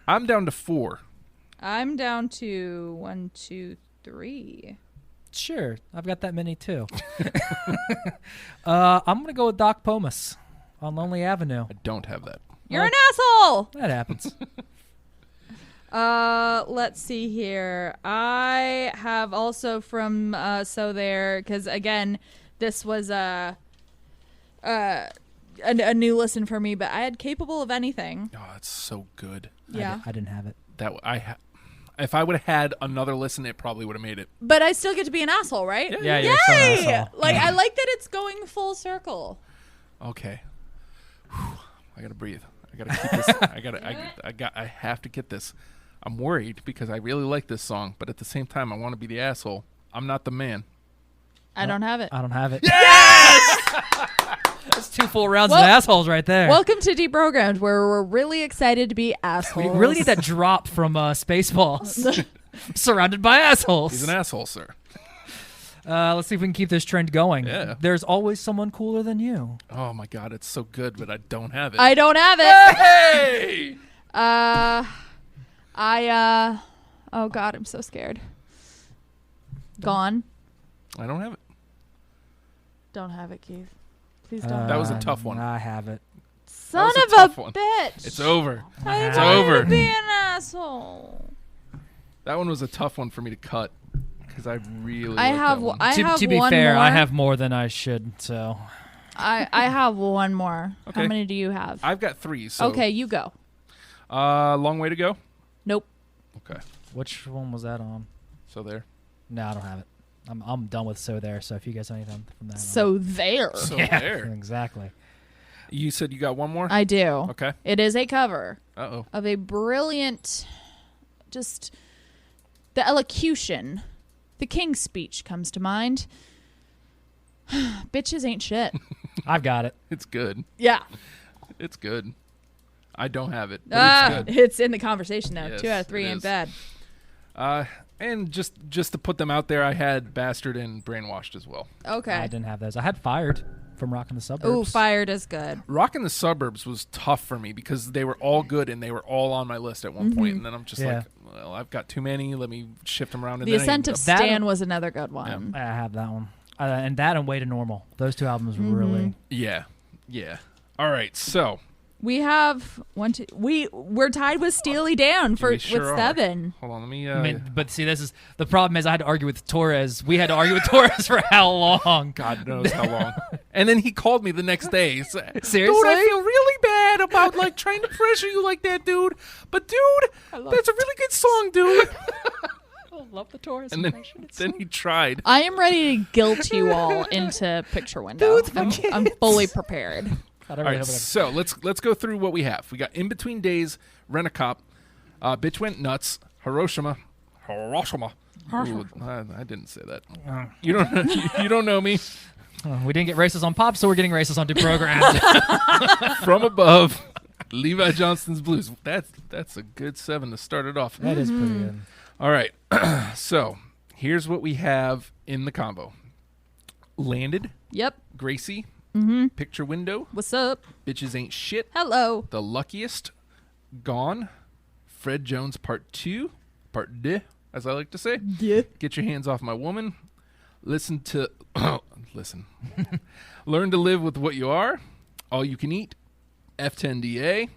I'm down to 4.
I'm down to 1, 2, 3.
sure. I've got that many too. I'm gonna go with Doc Pomus on Lonely Avenue.
I don't have that.
You're an asshole.
That happens.
Let's see here. I have also from So There, because again, this was a new listen for me, but I had Capable of Anything.
Oh, it's so good.
Yeah.
I didn't have it.
If I would have had another listen, it probably would have made it.
But I still get to be an asshole, right?
Yeah, you're still an
Yay!
asshole.
Like, I like that it's going full circle.
Okay. Whew. I gotta breathe. I gotta keep this. I have to get this. I'm worried because I really like this song, but at the same time, I want to be the asshole. I'm not the man.
I don't have it.
I don't have it.
Yes!
That's 2 full rounds
Well-
of assholes right there.
Welcome to Deprogrammed, where we're really excited to be assholes.
we really need that drop from Spaceballs. Surrounded by assholes.
He's an asshole, sir.
Let's see if we can keep this trend going.
Yeah.
There's always someone cooler than you.
Oh my God, it's so good, but I don't have it.
I don't have it.
Hey!
Oh God, I'm so scared. Gone.
I don't have it.
Don't have it, Keith. Please don't.
That was a tough one.
I have it.
Son
was a
of
tough
a
one.
bitch.
It's over.
I
It's
wanted
over.
to be an asshole.
That one was a tough one for me to cut because I really.
I
like
have.
that one.
I have
To be
one
fair,
more.
I have more than I should, so.
I have one more.
Okay.
How many do you have?
I've got 3. So
Okay, you go.
long way to go.
Nope.
Okay,
Which one was that on?
so there.
No, I don't have it. I'm done with So There, so if you guys have anything from that.
So there.
So
yeah,
there.
exactly.
You said you got one more.
I do.
Okay.
It is a cover
Uh oh.
of a brilliant, just the elocution. The King's Speech comes to mind. Bitches ain't shit.
I've got it.
It's good.
Yeah.
It's good. I don't have it, but it's good.
It's in the conversation now.
Yes,
2 out of 3
it
ain't
is.
bad.
And just to put them out there, I had Bastard and Brainwashed as well.
Okay.
I didn't have those. I had Fired from Rockin' the Suburbs.
Ooh, Fired is good.
Rockin' the Suburbs was tough for me because they were all good and they were all on my list at one point, and then I'm just
Yeah.
like, well, I've got too many. Let me shift them around. And
The
then
Ascent of
That-
Stan was another good one.
I have that one. And that and Way to Normal. Those 2 albums really.
Yeah. All right, so
We have one, two. We're tied with Steely Dan
we
with
sure are.
7.
Hold on, let me.
I mean, but see, this is the problem. Is I had to argue with Torres. We had to argue with Torres for how long?
God knows how long. And then he called me the next day. Said,
Seriously?
Dude, I feel really bad about like trying to pressure you like that, dude. But dude, that's a really good song, dude.
I love the Torres.
And then he tried.
I am ready to guilt you all into Picture Window. I'm fully prepared.
All right, so let's go through what we have. We got In Between Days, Rent-A-Cop, Bitch Went Nuts, Hiroshima. Ooh, I didn't say that. You don't know me.
We didn't get racist on pop, so we're getting racist on Deprogrammed.
From Above, Levi Johnston's Blues. That's a good 7 to start it off.
That is pretty good.
All right, so here's what we have in the combo: Landed,
Yep.
Gracie, Picture Window,
What's up?
Bitches Ain't Shit,
Hello.
The Luckiest, Gone, Fred Jones Part 2, Part 2, as I like to say.
Yeah.
Get Your Hands Off My Woman. Listen. Learn to Live with What You Are. All You Can Eat. F10DA.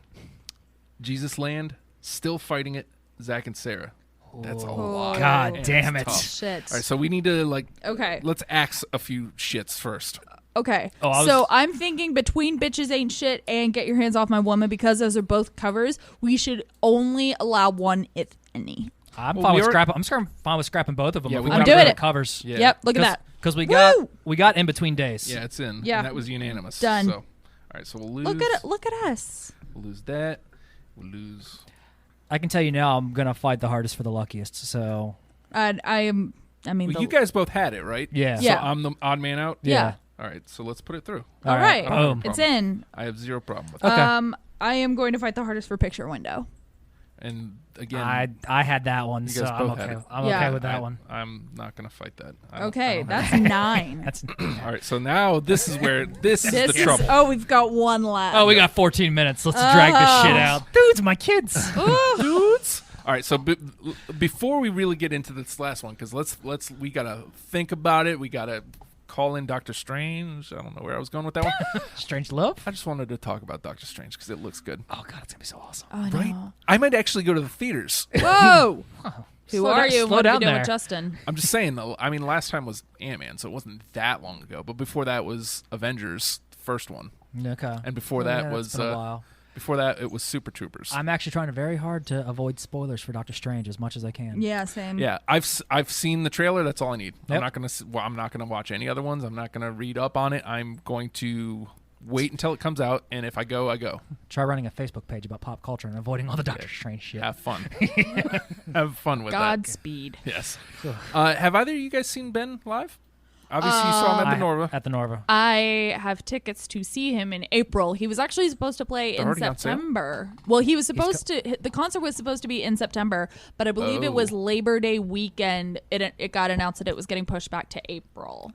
Jesus Land. Still Fighting It. Zach and Sarah. That's a lot.
God
And
damn
it's
it.
tough.
Shit.
All right, so we need to
Okay.
let's axe a few shits first.
Okay.
Oh, I was-
So I'm thinking between Bitches Ain't Shit and Get Your Hands Off My Woman, because those are both covers, we should only allow one, if any.
I'm
Well,
fine
we
with
are-
scrapping. I'm fine with scrapping both of them.
Yeah,
if
we
we
got
got
doing
rid of
it.
covers.
Yeah.
Yep. Look at that.
Because we
Woo!
got in between days.
Yeah, it's in.
Yeah.
And that was unanimous.
Done.
So, all right, so we'll lose.
Look at us.
We'll lose that. We'll lose.
I can tell you now, I'm gonna fight the hardest for the luckiest. So
I am. I mean,
Well, you guys both had it, right?
yeah,
Yeah.
So I'm the odd man out.
Yeah.
All right, so let's put it through.
All right.
Boom.
It's in.
I have zero problem with it.
Okay.
I am going to fight the hardest for Picture Window.
And again,
I had that one,
You
so
guys
I'm
both had
okay.
it.
I'm
Yeah.
okay with that one.
I'm not going to fight that. I don't
Okay,
have
that's
it.
9.
That's
All right, so now this is where this is
This
the
is.
trouble.
Oh, we've got one left.
oh, we got 14 minutes. Let's drag this shit out, dudes. My kids.
Dudes. All right, so before we really get into this last one, because we gotta think about it. We gotta call in Doctor Strange. I don't know where I was going with that one.
Strange Love.
I just wanted to talk about Doctor Strange because it looks good.
Oh god, it's gonna be so awesome.
Oh,
Right?
no.
I might actually go to the theaters.
Whoa. Who
Slow
are
down-
you?
slow
What are you
down
doing
there.
with Justin?
I'm just saying though. I mean, last time was Ant-Man, so it wasn't that long ago. But before that was Avengers, the first one,
Okay.
and before
Yeah,
that
it's
was
been a while.
before that it was Super Troopers.
I'm actually trying very hard to avoid spoilers for Doctor Strange as much as I can.
Yeah, same.
Yeah, I've seen the trailer. That's all I need.
Yep.
I'm not gonna watch any other ones. I'm not gonna read up on it. I'm going to wait until it comes out, and if I go, I go.
Try running a Facebook page about pop culture and avoiding all the Doctor Strange shit.
Have fun. Have fun with
Godspeed.
that. Yes. Have either of you guys seen Ben live? Obviously, you saw him at the Norva.
At the Norva.
I have tickets to see him in April. He was actually supposed to play in
already on sale?
September. Well, he was supposed to. The concert was supposed to be in September, but I believe it was Labor Day weekend. It got announced that it was getting pushed back to April.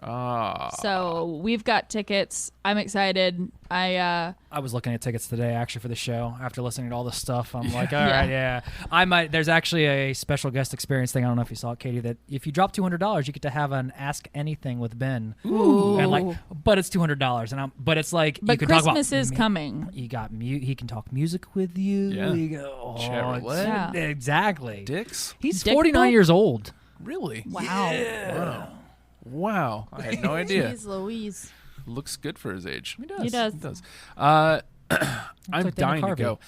So we've got tickets. I'm excited.
I was looking at tickets today actually for the show after listening to all this stuff. I'm like, all right, yeah. I might. There's actually a special guest experience thing. I don't know if you saw it, Katie. That if you drop $200, you get to have an Ask Anything with Ben.
Ooh.
And like, but it's $200, and but it's like
But
you can talk about.
Christmas is coming.
You got he can talk music with you.
Yeah.
You go,
Chevrolet.
Yeah.
Exactly.
Dicks?
He's
Dick
49
book?
years old.
Really?
Wow.
Wow. I had no idea.
Jeez Louise.
Looks good for his age.
He does.
He does.
He does. I'm
like Dana
dying to
Carvey.
go.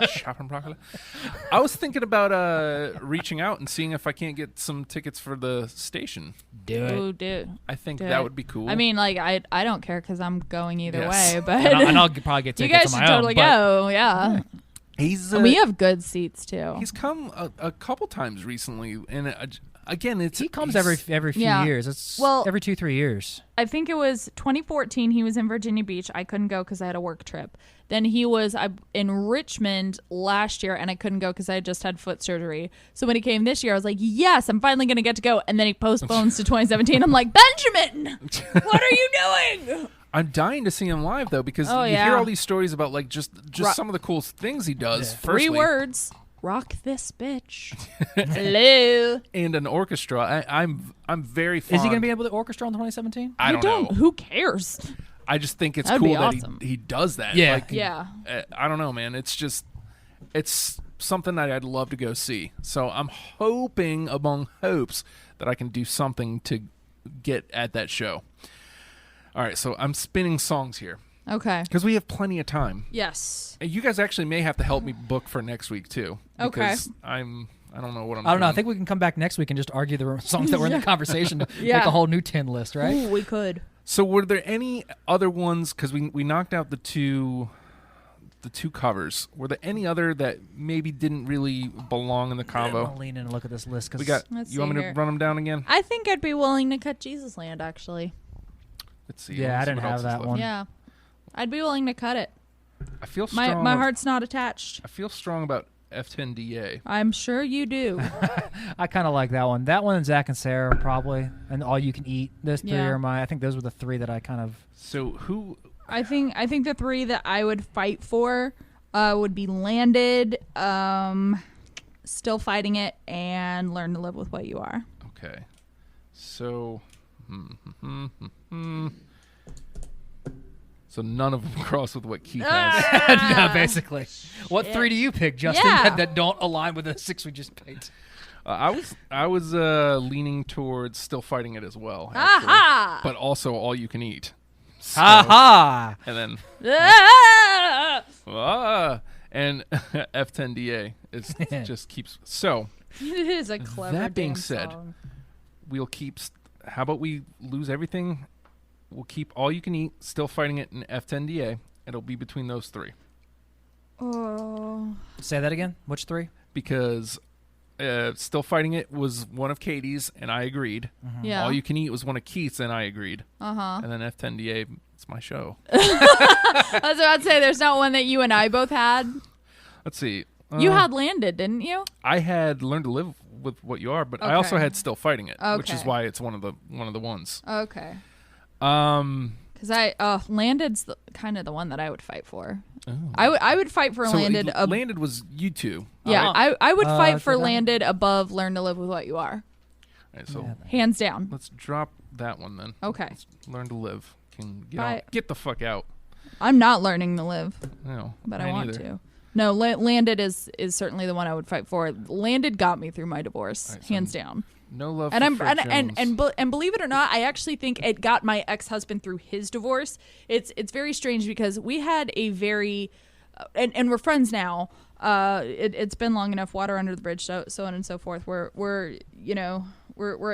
Shopping broccoli. I was thinking about reaching out and seeing if I can't get some tickets for the station.
Do it.
Ooh, dude.
I think
Do
that
it.
would be cool.
I mean, like, I don't care because I'm going either
Yes.
way, but
And I'll probably get
you
tickets
guys
on
should
my
totally
own. but-
go. Yeah.
he's
And we have good seats too.
he's come a couple times recently, and again,
He comes
he's-
every few
Yeah.
years. It's
Well-
every 2-3 years.
I think it was 2014. He was in Virginia Beach. I couldn't go because I had a work trip. Then he was in Richmond last year, and I couldn't go because I had just had foot surgery. So when he came this year, I was like, yes, I'm finally going to get to go. And then he postpones to 2017. I'm like, Benjamin, what are you doing?
I'm dying to see him live though, because
Oh,
you
yeah.
hear all these stories about like just
Ro-
some of the cool things he does.
Three
Firstly,
words. Rock this bitch. Hello.
and an orchestra. I'm very fond.
Is he going to be able to orchestra in 2017?
I don't know.
Who cares?
I just think it's
That'd
cool
be
that
awesome.
he does that.
Yeah.
Like,
Yeah.
I don't know, man. It's something that I'd love to go see. So I'm hoping, among hopes, that I can do something to get at that show. All right, so I'm spinning songs here
Okay.
because we have plenty of time.
Yes.
And you guys actually may have to help me book for next week too.
Okay.
Because I don't know what I'm
I don't know. I
doing.
think we can come back next week and just argue the songs that were in the conversation to
Yeah.
make a whole new 10 list, right?
Ooh, we could.
So were there any other ones? Because we knocked out the two covers. Were there any other that maybe didn't really belong in the
I'm
combo?
gonna lean in and look at this list because
We got.
Let's
You want
see
me to
here.
run them down again?
I think I'd be willing to cut Jesus Land, actually.
Let's see.
Yeah, I
Let's see
didn't
what
have
else is
that
left.
one.
Yeah. I'd be willing to cut it.
I feel strong.
My heart's not attached.
I feel strong about F10DA.
I'm sure you do.
I kind of like that one. That one and Zach and Sarah probably, and All You Can Eat. Those three
Yeah.
are I think those were the three that I kind of.
So who?
I think the three that I would fight for would be Landed, Still Fighting It, and Learn to Live with What You Are.
Okay. So, so none of them cross with what Keith has.
No, basically. What three do you pick, Justin,
Yeah.
that don't align with the 6 we just picked?
I was leaning towards Still Fighting It as well, actually.
Aha!
But also All You Can Eat. So,
Ha
and then
Ah!
and F10DA. It just keeps so.
It is a clever
That being
damn
said,
song.
We'll keep. How about we lose everything? We'll keep All You Can Eat, Still Fighting It, and F10DA. It'll be between those three
Oh.
Say that again. Which 3?
because Still Fighting It was one of Katie's, and I agreed.
Yeah.
All You Can Eat was one of Keith's, and I agreed.
Uh-huh.
And then F10DA, it's my show.
I was about to say, there's not one that you and I both had.
Let's see.
You had Landed, didn't you?
I had Learn to Live with What You Are, but I also
Okay.
had Still Fighting It, which is
Okay.
why it's one of the ones.
Okay.
Um,
Because Landed's kind of the one that I would fight for.
oh.
I would fight for
So
Landed.
Landed was you two.
Yeah, I would fight for
okay.
Landed above Learn to Live with What You Are.
All right, so
Yeah.
Hands down.
let's drop that one then.
Okay.
Let's Learn to Live. Can get
Bye.
out, get the fuck out.
I'm not learning to live,
No,
but I
me
want
neither.
to. No, Landed is certainly the one I would fight for. Landed got me through my divorce,
All right, so
hands down.
No love.
And
for
I'm
Fred Jones.
and believe it or not, I actually think it got my ex-husband through his divorce. It's very strange because we had a very and we're friends now. It's been long enough, water under the bridge, so on and so forth. We're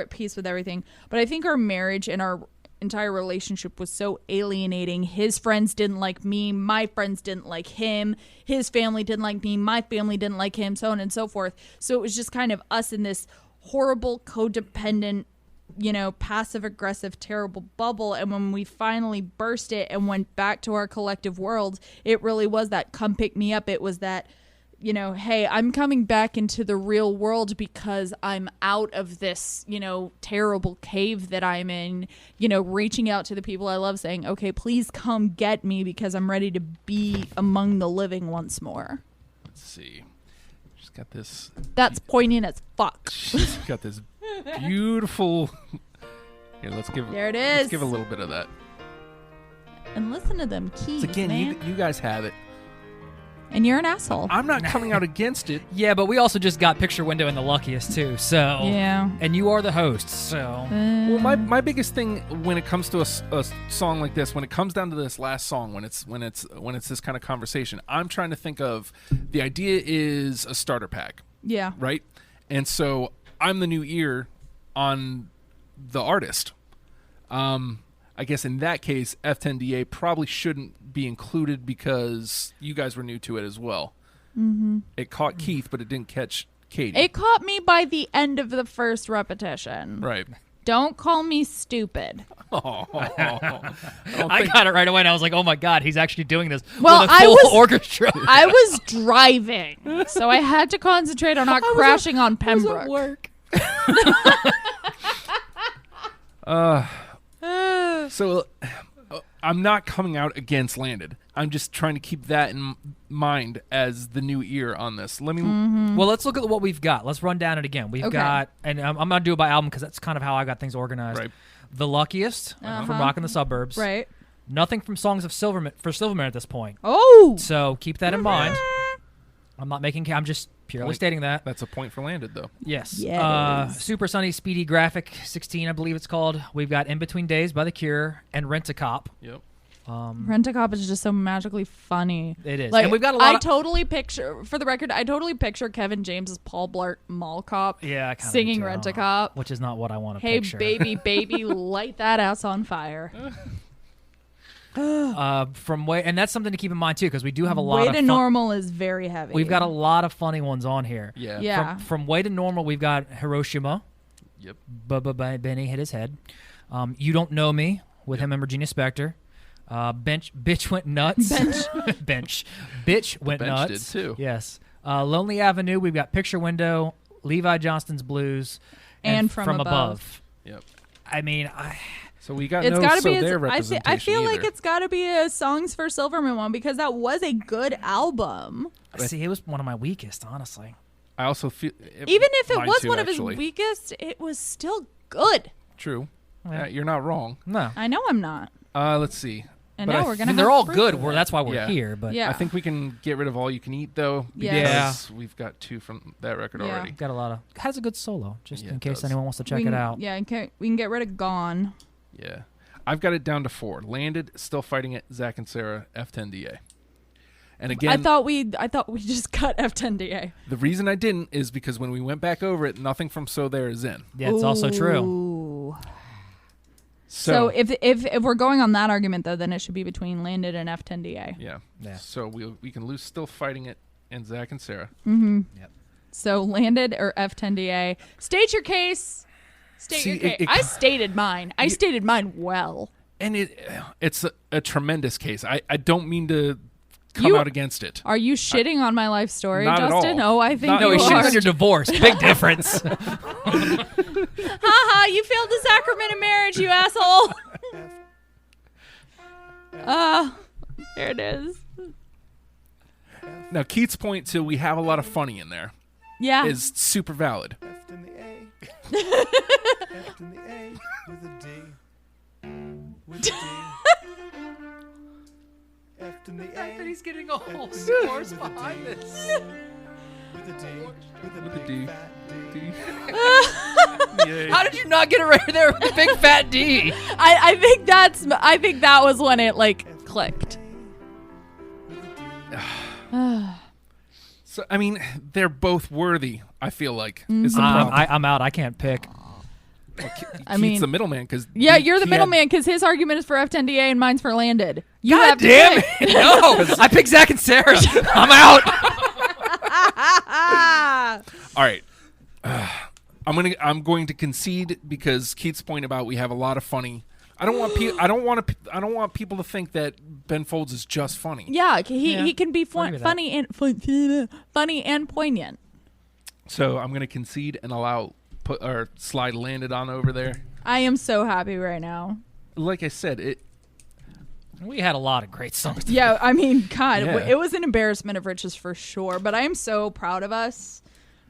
at peace with everything. But I think our marriage and our entire relationship was so alienating. His friends didn't like me, my friends didn't like him, his family didn't like me, my family didn't like him, so on and so forth. So it was just kind of us in this horrible codependent, passive aggressive, terrible bubble. And when we finally burst it and went back to our collective world, it really was that come pick me up. It was that, hey, I'm coming back into the real world because I'm out of this, terrible cave that I'm in, reaching out to the people I love saying, okay, please come get me because I'm ready to be among the living once more.
Let's see. She's got this.
That's poignant as fuck.
She's got this beautiful. Here, let's give.
There it
Let's
is.
give a little bit of that.
And listen to them keys,
So again,
man.
you guys have it.
And you're an asshole.
I'm not coming out against it.
Yeah, but we also just got Picture Window and The Luckiest, too. So
Yeah.
And you are the host, so.
Well, my biggest thing when it comes to a song like this, when it comes down to this last song, when it's this kind of conversation, I'm trying to think of the idea is a starter pack,
Yeah.
right? And so I'm the new ear on the artist. I guess in that case, F10DA probably shouldn't be included because you guys were new to it as well. Mm-hmm. It caught Keith, but it didn't catch Katie.
It caught me by the end of the first repetition.
Right.
Don't call me stupid.
I got it right away, and I was like, "Oh my god, he's actually doing this
Well,
with a
I
full
was-
orchestra."
I was driving, so I had to concentrate on not crashing on Pembroke.
work.
So I'm not coming out against Landed. I'm just trying to keep that in mind as the new ear on this. Let me.
Well, let's look at what we've got. Let's run down it again. We've
Okay.
got, and I'm going to do it by album because that's kind of how I got things organized.
Right.
The Luckiest from Rockin' the Suburbs.
Right.
Nothing from Songs of Silverman for Silverman at this point.
Oh.
So keep that in mind. I'm not making. I'm just purely
Point.
stating that.
That's a point for Landed, though.
Yes.
Yeah, it is.
Super Sunny Speedy Graphic 16, I believe it's called. We've got In Between Days by The Cure and Rent a Cop.
Yep.
Rent-A-Cop is just so magically funny.
It is.
Like,
And we've got a lot
I
of-
totally picture, for the record, I totally picture Kevin James as Paul Blart Mall Cop.
Yeah, I kinda
singing
do too.
Rent-A-Cop.
Which is not what I want to
Hey,
picture.
baby, light that ass on fire.
And that's something to keep in mind too, because we do have a lot
Way
of
to
fun-
Normal is very heavy.
We've got a lot of funny ones on here.
Yeah.
Yeah.
From Way to Normal, we've got Hiroshima.
Yep.
Bubba Benny hit his head. You Don't Know Me with him and Regina Spektor. Bitch Went Nuts. Bitch Went
Bench
Nuts.
did, too.
Yes. Lonely Avenue, we've got Picture Window, Levi Johnston's Blues,
And From Above.
Yep.
I mean,
So we got
It's
no
got to
So
be.
There representation
I feel like
either.
it's got to be a Songs for Silverman one because that was a good album.
See, it was one of my weakest, honestly.
I also feel
Even if it
mine
was
too,
one
actually.
of his weakest, it was still good.
True.
Yeah.
You're not wrong.
No.
I know I'm not.
Let's see.
And
But
now
I
we're
I
gonna.
mean, they're
have
all
proof
good.
of
Well,
it.
that's why we're
Yeah.
here. But
Yeah.
I think we can get rid of All You Can Eat though,
Yes.
because we've got 2 from that record
Yeah.
already.
got a lot of has a good solo. Just
Yeah,
in
it
case
does.
anyone wants to check
we
it
can,
out.
Yeah, we can get rid of Gone.
Yeah, I've got it down to 4. Landed, Still Fighting It, Zach and Sarah, F10DA. And again,
I thought we just cut F10DA.
the reason I didn't is because when we went back over it, nothing from So There is in.
Yeah, it's also true.
Ooh.
So,
So if we're going on that argument though, then it should be between Landed and F10DA.
yeah.
Yeah.
So we can lose Still Fighting It and Zach and Sarah.
So Landed or F10DA. State your case. State
See,
your case.
it-
I stated mine. I stated mine well.
And it's a tremendous case. I don't mean to come
You-
out against it.
Are you shitting on my life story,
Not at
Justin?
all.
Oh, I think
Not-
No,
you
he's
are.
shitting on your divorce. Big difference.
Haha, you failed the sacrament of marriage, you asshole. There it is.
Now, Keith's point to we have a lot of funny in there
Yeah.
is super valid.
F in the A. F in the A with a D. With a D. F in the A.
getting a whole
scores behind
this.
With a D. With a
With a
big
D.
fat D.
Yay.
How did you not get it right there with the big fat D?
I think that was when it like clicked.
So, I mean, they're both worthy, I feel like, is the problem.
I'm out. I can't pick.
I
Keith's
mean-
the middleman because
Yeah, you're the middleman because his argument is for F10DA and mine's for Landed. You
God
have to
damn
pick.
it! No, I picked Zach and Sarah. I'm out.
All right. I'm going to concede because Keith's point about we have a lot of funny. I don't want people to think that Ben Folds is just funny.
Yeah,
Yeah,
he can be
I'll give you that.
funny and poignant.
So I'm going to concede and slide Landed on over there.
I am so happy right now.
Like I said,
We had a lot of great songs.
Yeah, I mean, God,
Yeah.
it was an embarrassment of riches for sure. But I am so proud of us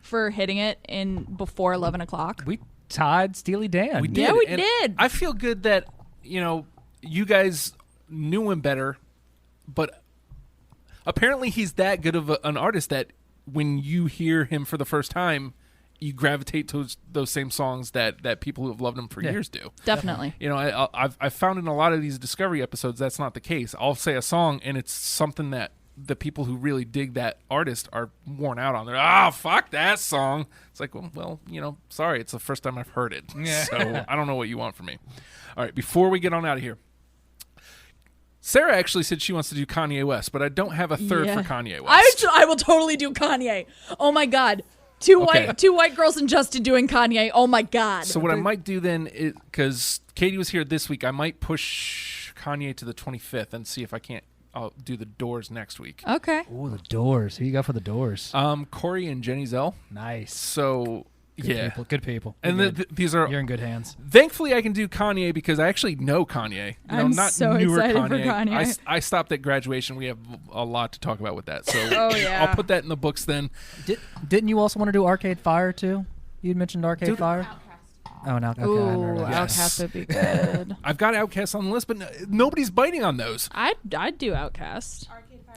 for hitting it in before 11 o'clock.
We tied Steely Dan.
we did.
Yeah, we
and
did.
I feel good that you guys knew him better, but apparently he's that good of an artist that when you hear him for the first time, you gravitate to those same songs that people who have loved him for
Yeah.
years do.
Definitely.
I've found in a lot of these Discovery episodes that's not the case. I'll say a song and it's something that the people who really dig that artist are worn out on. They're fuck that song. It's like, well, sorry, it's the first time I've heard it, so I don't know what you want from me. All right, before we get on out of here, Sarah actually said she wants to do Kanye West, but I don't have a third
Yeah.
for Kanye West.
I will totally do Kanye. Oh my God. Two
Okay.
white girls and Justin doing Kanye. Oh my God.
So what I might do then, because Katie was here this week, I might push Kanye to the 25th and see if I'll do the Doors next week.
Okay.
Ooh, the Doors. Who you got for the Doors?
Corey and Jenny Zell.
Nice.
So
Good people. Good people.
and
You're good.
these are
You're in good hands.
thankfully I can do Kanye because I actually know Kanye.
I'm
not
so
newer
excited
Kanye.
for Kanye.
I stopped at graduation. We have a lot to talk about with that. So
Oh, yeah.
I'll put that in the books then.
Didn't you also want to do Arcade Fire too? You mentioned Arcade Fire. Oh no. Okay. I hadn't heard
Ooh,
of that.
Yes.
Outcast would be good.
I've got Outkast on the list, but nobody's biting on those.
I'd do Outcast.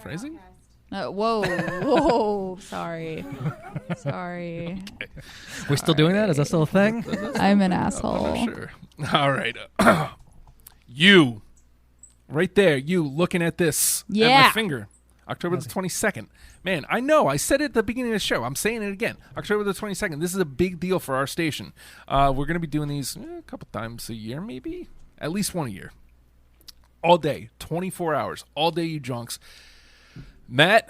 Phrasing?
Whoa, sorry.
We're still doing that? Is that still a thing?
I'm an
I'm
asshole.
not sure. All right. You. Right there. You looking at this. At my
Yeah.
finger. October the 22nd. Man, I know. I said it at the beginning of the show. I'm saying it again. October the 22nd. This is a big deal for our station. We're going to be doing these a couple times a year, maybe. At least one a year. All day. 24 hours. All day, you drunks. Matt,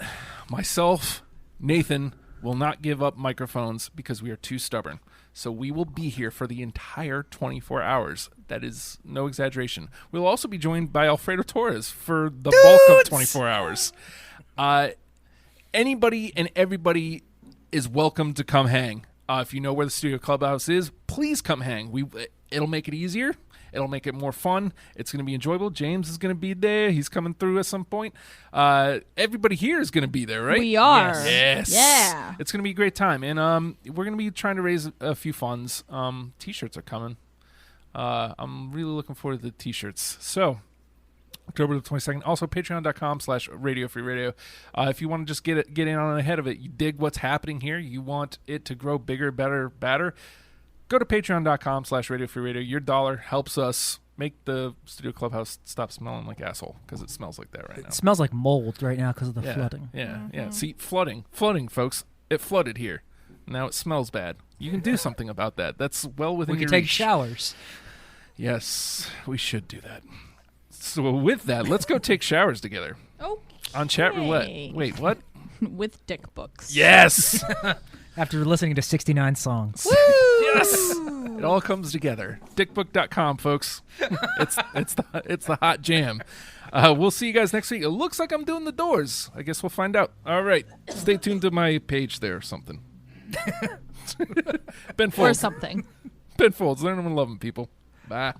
myself, Nathan will not give up microphones because we are too stubborn. So we will be here for the entire 24 hours. That is no exaggeration. We'll also be joined by Alfredo Torres for the bulk of 24 hours. Anybody and everybody is welcome to come hang. If you know where the Studio Clubhouse is, please come hang. It'll make it easier, It'll make it more fun. It's going to be enjoyable. James is going to be there. He's coming through at some point. Everybody here is going to be there, right?
We are.
Yes.
Yeah.
It's going to be a great time. And we're going to be trying to raise a few funds. T-shirts are coming. I'm really looking forward to the T-shirts. So, October the 22nd. Also, patreon.com/Radio Free Radio. If you want to just get in on ahead of it, you dig what's happening here, you want it to grow bigger, better, badder, go to patreon.com/Radio Free Radio. Your dollar helps us make the Studio Clubhouse stop smelling like asshole, because it smells like that right now.
It smells like mold right now because of the flooding.
Yeah. See, flooding, folks. It flooded here. Now it smells bad. You can do something about that. That's well within
We
your
can take
reach.
showers.
Yes, we should do that. So with that, let's go take showers together
Oh.
on Chat Roulette. Wait, what?
With dick books.
Yes.
After listening to 69 songs.
Yes. It all comes together. Dickbook.com, folks. It's the hot jam. We'll see you guys next week. It looks like I'm doing the Doors. I guess we'll find out. All right. Stay tuned to my page there or something. Ben
Or
Folds.
something.
Ben Folds. Learn them and love them, people. Bye.